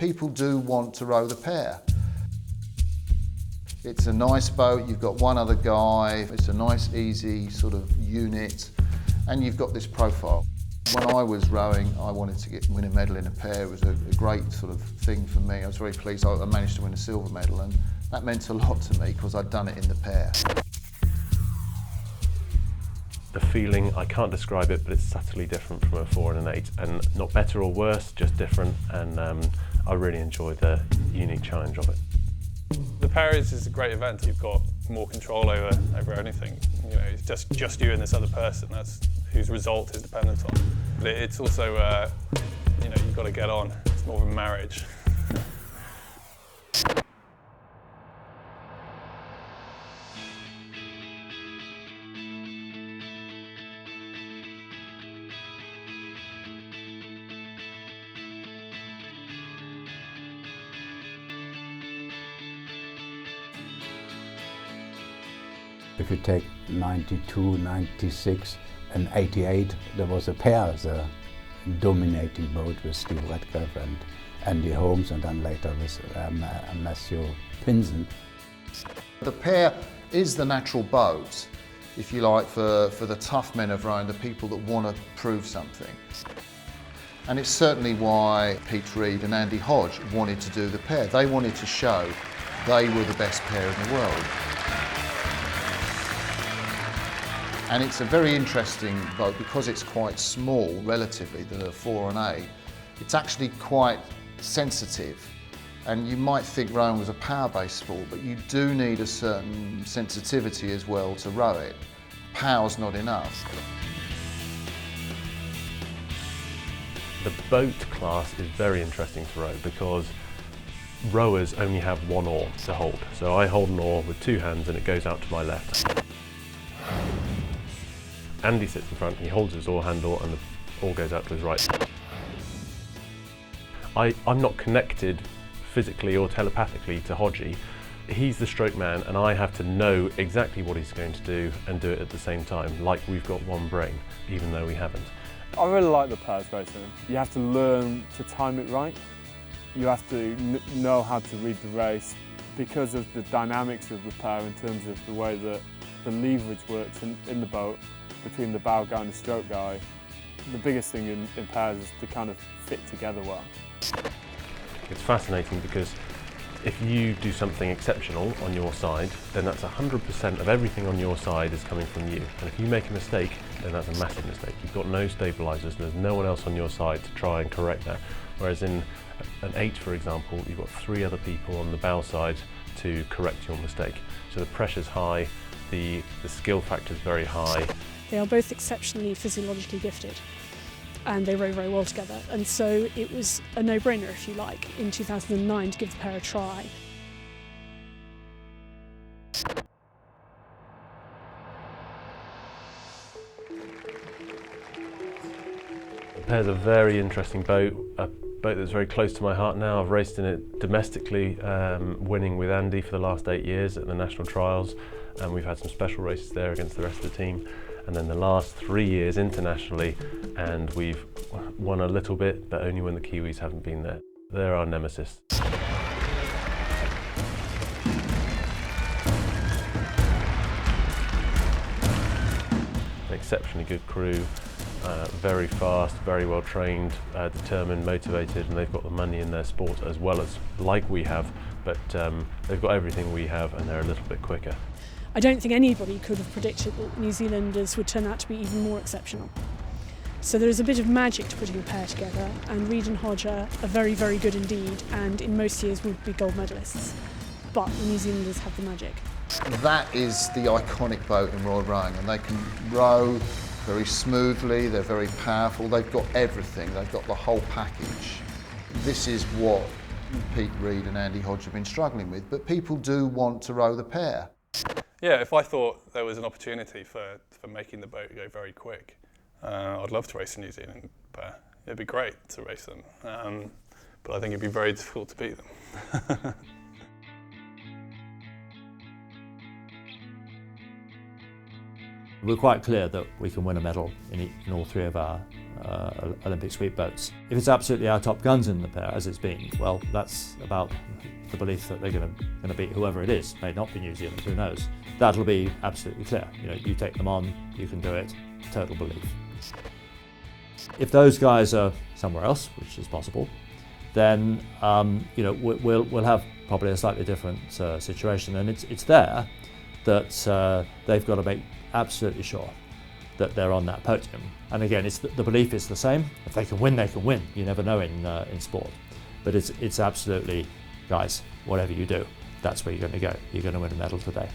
people do want to row the pair. It's a nice boat, you've got one other guy, it's a nice easy sort of unit, and you've got this profile. When I was rowing, I wanted to win a medal in a pair. It was a great sort of thing for me. I was very pleased I managed to win a silver medal, and that meant a lot to me because I'd done it in the pair. The feeling, I can't describe it, but it's subtly different from a 4 and an 8, and not better or worse, just different, and I really enjoy the unique challenge of it. The pair is a great event. You've got more control over anything. You know, it's just you and this other person. That's whose result is dependent on. But it's also, you know, you've got to get on. It's more of a marriage. If you take 92, 96 and 88, there was a pair, the dominating boat with Steve Redcliffe and Andy Holmes, and then later with Matthew Pinson. The pair is the natural boat, if you like, for the tough men of rowing, the people that want to prove something. And it's certainly why Pete Reed and Andy Hodge wanted to do the pair. They wanted to show they were the best pair in the world. And it's a very interesting boat because it's quite small, relatively, the 4 and 8. It's actually quite sensitive. And you might think rowing was a power-based sport, but you do need a certain sensitivity as well to row it. Power's not enough. The boat class is very interesting to row because rowers only have one oar to hold. So I hold an oar with 2 hands and it goes out to my left. Andy sits in front, he holds his oar handle and the oar goes out to his right. I'm not connected physically or telepathically to Hodgie. He's the stroke man and I have to know exactly what he's going to do and do it at the same time, like we've got one brain, even though we haven't. I really like the pairs racing. You have to learn to time it right. You have to know how to read the race because of the dynamics of the pair in terms of the way that the leverage works in the boat between the bow guy and the stroke guy. The biggest thing in pairs is to kind of fit together well. It's fascinating because if you do something exceptional on your side, then that's 100% of everything on your side is coming from you. And if you make a mistake, then that's a massive mistake. You've got no stabilisers, there's no one else on your side to try and correct that. Whereas in an 8, for example, you've got 3 other people on the bow side to correct your mistake. So the pressure's high, the skill factor's very high. They are both exceptionally physiologically gifted and they row very well together, and so it was a no-brainer, if you like, in 2009 to give the pair a try. The pair's a very interesting boat, a boat that's very close to my heart now. I've raced in it domestically, winning with Andy for the last 8 years at the national trials, and we've had some special races there against the rest of the team. And then the last 3 years internationally, and we've won a little bit, but only when the Kiwis haven't been there. They're our nemesis. An exceptionally good crew, very fast, very well trained, determined, motivated, and they've got the money in their sport as well as like we have, but they've got everything we have and they're a little bit quicker. I don't think anybody could have predicted that New Zealanders would turn out to be even more exceptional. So there is a bit of magic to putting a pair together, and Reed and Hodge are very, very good indeed, and in most years would be gold medalists. But the New Zealanders have the magic. That is the iconic boat in Royal Rowing, and they can row very smoothly, they're very powerful, they've got everything, they've got the whole package. This is what Pete Reed and Andy Hodge have been struggling with, but people do want to row the pair. Yeah, if I thought there was an opportunity for making the boat go very quick, I'd love to race a New Zealand pair. It'd be great to race them, but I think it'd be very difficult to beat them. We're quite clear that we can win a medal in all three of our Olympic sweep boats. If it's absolutely our top guns in the pair, as it's been, well, that's about the belief that they're going to beat whoever it is. May not be New Zealand, who knows? That'll be absolutely clear. You know, you take them on, you can do it, total belief. If those guys are somewhere else, which is possible, then you know, we'll have probably a slightly different situation, and it's there that they've got to make absolutely sure that they're on that podium. And again, it's the belief is the same. If they can win, they can win. You never know in sport, but it's absolutely, guys, whatever you do, that's where you're going to go. You're going to win a medal today.